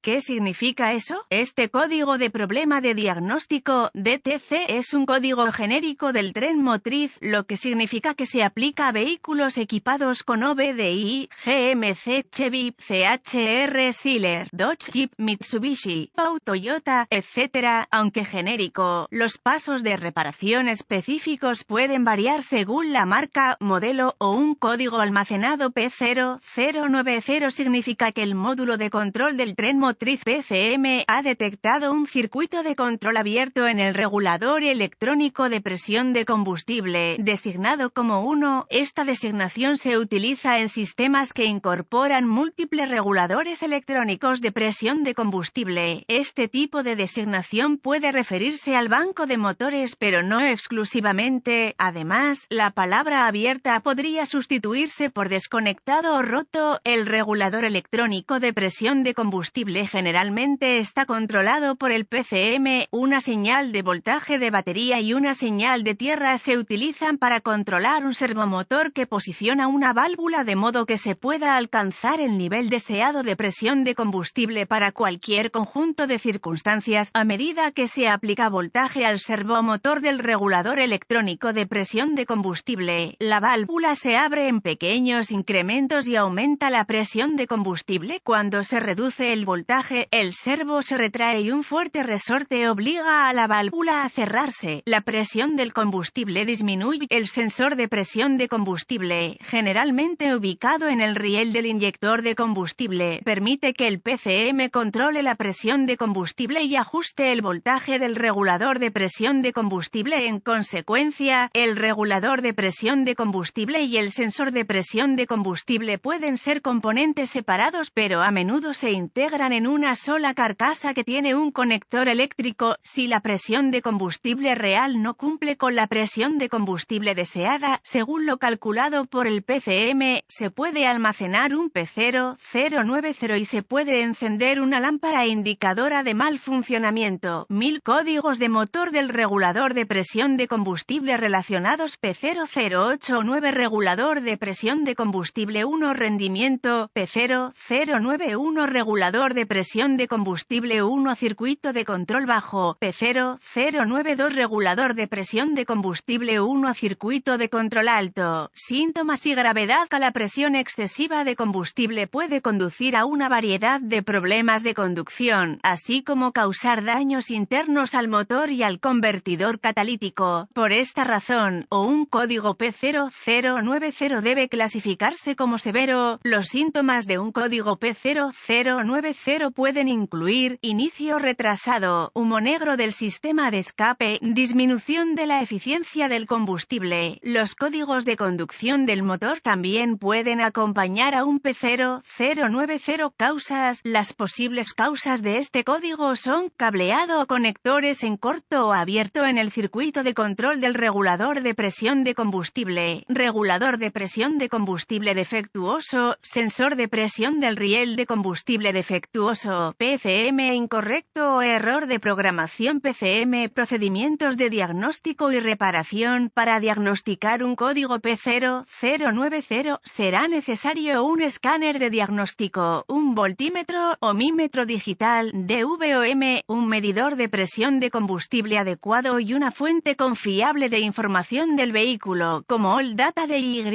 ¿Qué significa eso? Este código de problema de diagnóstico, DTC, es un código genérico del tren motriz, lo que significa que se aplica a vehículos equipados con OBDI, GMC, Chevy, CHR, Chrysler, Dodge, Jeep, Mitsubishi, Pau, Toyota, etc. Aunque genérico, los pasos de reparación específicos pueden variar según la marca, modelo o un código almacenado P0090 significa que el módulo de control del tren motriz PCM ha detectado un circuito de control abierto en el regulador electrónico de presión de combustible, designado como 1. Esta designación se utiliza en sistemas que incorporan múltiples reguladores electrónicos de presión de combustible. Este tipo de designación puede referirse al banco de motores pero no exclusivamente. Además, la palabra abierta podría sustituirse por desconectado o roto. El regulador electrónico de presión de combustible generalmente está controlado por el PCM. Una señal de voltaje de batería y una señal de tierra se utilizan para controlar un servomotor que posiciona una válvula de modo que se pueda alcanzar el nivel deseado de presión de combustible para cualquier conjunto de circunstancias. A medida que se aplica voltaje al servomotor del regulador electrónico de presión de combustible, la válvula se abre en pequeños incrementos y aumenta la presión de combustible. Cuando se reduce el voltaje, el servo se retrae y un fuerte resorte obliga a la válvula a cerrarse. La presión del combustible disminuye. El sensor de presión de combustible, generalmente ubicado en el riel del inyector de combustible, permite que el PCM controle la presión de combustible y ajuste el voltaje del regulador de presión de combustible. En consecuencia, el regulador de presión de combustible y el sensor de presión de combustible pueden ser componentes separados, pero a menudo se integran en una sola carcasa que tiene un conector eléctrico. Si la presión de combustible real no cumple con la presión de combustible deseada, según lo calculado por el PCM, se puede almacenar un P0090 y se puede encender una lámpara indicadora de mal funcionamiento. 1000 códigos de motor del regulador de presión de combustible relacionados. P0089 regulador de presión de combustible 1 rendimiento, P0091 regulador de presión de combustible 1 circuito de control bajo, P0092 regulador de presión de combustible 1 circuito de control alto. Síntomas y gravedad. La presión excesiva de combustible puede conducir a una variedad de problemas de conducción, así como causar daños internos al motor y al convertidor catalítico. Por esta razón, un código P0090 debe clasificarse como severo. Los síntomas de un código P0090 pueden incluir inicio retrasado, humo negro del sistema de escape, disminución de la eficiencia del combustible. Los códigos de conducción del motor también pueden acompañar a un P0090. Causas. Las posibles causas de este código son cableado o conectores en corto o abierto en el circuito de control del regulador de presión de combustible, regulador de presión de combustible defectuoso, sensor de presión del riel de combustible defectuoso, PCM incorrecto o error de programación. PCM, procedimientos de diagnóstico y reparación. Para diagnosticar un código P0090 será necesario un escáner de diagnóstico, un voltímetro, ohmímetro digital, DVOM, un medidor de presión de combustible adecuado y una fuente confiable de información del vehículo, como All Data DY.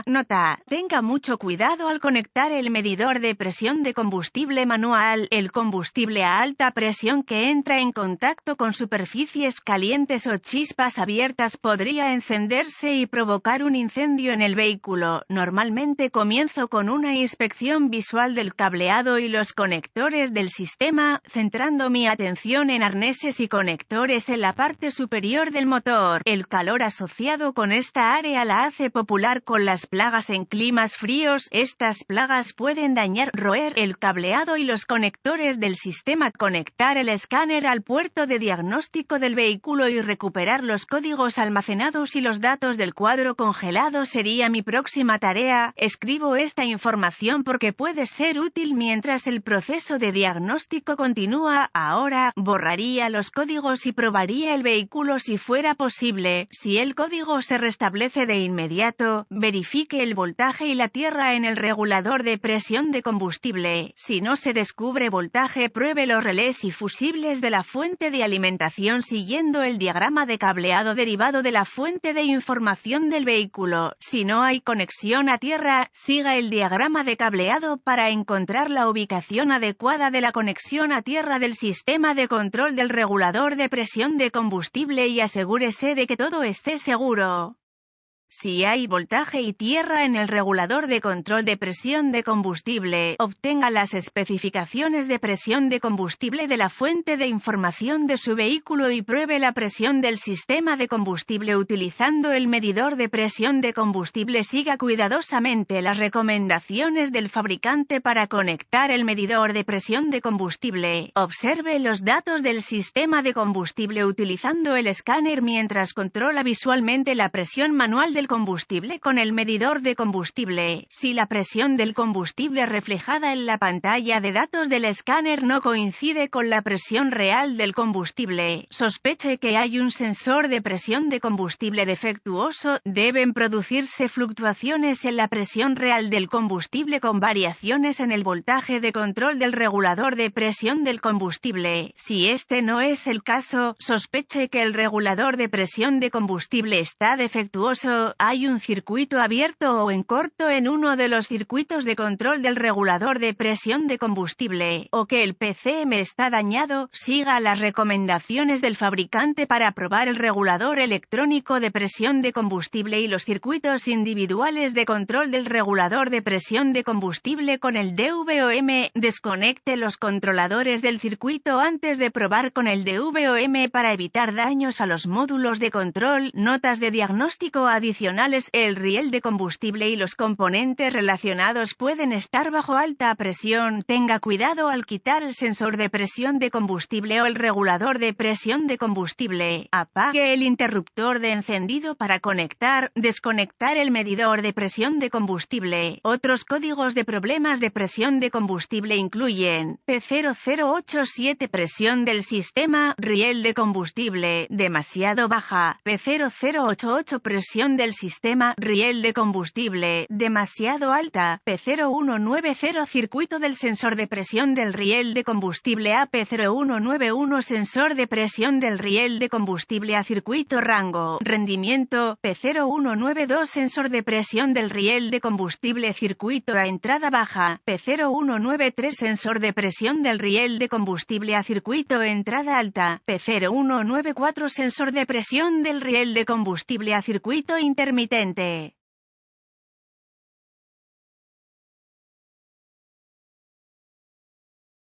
Nota: tenga mucho cuidado al conectar el medidor de presión de combustible manual. El combustible a alta presión que entra en contacto con superficies calientes o chispas abiertas podría encenderse y provocar un incendio en el vehículo. Normalmente comienzo con una inspección visual del cableado y los conectores del sistema, centrando mi atención en arneses y conectores en la parte superior del motor. El calor asociado con esta área la hace popular con las plagas en climas fríos. Estas plagas pueden dañar, roer el cableado y los conectores del sistema. Conectar el escáner al puerto de diagnóstico del vehículo y recuperar los códigos almacenados y los datos del cuadro congelado sería mi próxima tarea. Escribo esta información porque puede ser útil mientras el proceso de diagnóstico continúa. Ahora, borraría los códigos y probaría el vehículo si fuera posible. Si el código se restablece de inmediato, verifique el voltaje y la tierra en el regulador de presión de combustible. Si no se descubre descubre voltaje. Pruebe los relés y fusibles de la fuente de alimentación siguiendo el diagrama de cableado derivado de la fuente de información del vehículo. Si no hay conexión a tierra, siga el diagrama de cableado para encontrar la ubicación adecuada de la conexión a tierra del sistema de control del regulador de presión de combustible y asegúrese de que todo esté seguro. Si hay voltaje y tierra en el regulador de control de presión de combustible, obtenga las especificaciones de presión de combustible de la fuente de información de su vehículo y pruebe la presión del sistema de combustible utilizando el medidor de presión de combustible. Siga cuidadosamente las recomendaciones del fabricante para conectar el medidor de presión de combustible. Observe los datos del sistema de combustible utilizando el escáner mientras controla visualmente la presión manual del combustible con el medidor de combustible. Si la presión del combustible reflejada en la pantalla de datos del escáner no coincide con la presión real del combustible, sospeche que hay un sensor de presión de combustible defectuoso. Deben producirse fluctuaciones en la presión real del combustible con variaciones en el voltaje de control del regulador de presión del combustible. Si este no es el caso, sospeche que el regulador de presión de combustible está defectuoso. Hay un circuito abierto o en corto en uno de los circuitos de control del regulador de presión de combustible, o que el PCM está dañado. Siga las recomendaciones del fabricante para probar el regulador electrónico de presión de combustible y los circuitos individuales de control del regulador de presión de combustible con el DVOM. Desconecte los controladores del circuito antes de probar con el DVOM para evitar daños a los módulos de control. Notas de diagnóstico adicionales. El riel de combustible y los componentes relacionados pueden estar bajo alta presión. Tenga cuidado al quitar el sensor de presión de combustible o el regulador de presión de combustible. Apague el interruptor de encendido para conectar. Desconectar el medidor de presión de combustible. Otros códigos de problemas de presión de combustible incluyen P0087 presión del sistema, riel de combustible demasiado baja, P0088 presión del sistema, riel de combustible demasiado alta, P0190 circuito del sensor de presión del riel de combustible a P0191 sensor de presión del riel de combustible a circuito rango, rendimiento, P0192 sensor de presión del riel de combustible circuito a entrada baja, P0193 sensor de presión del riel de combustible a circuito entrada alta, P0194 sensor de presión del riel de combustible a circuito intermitente.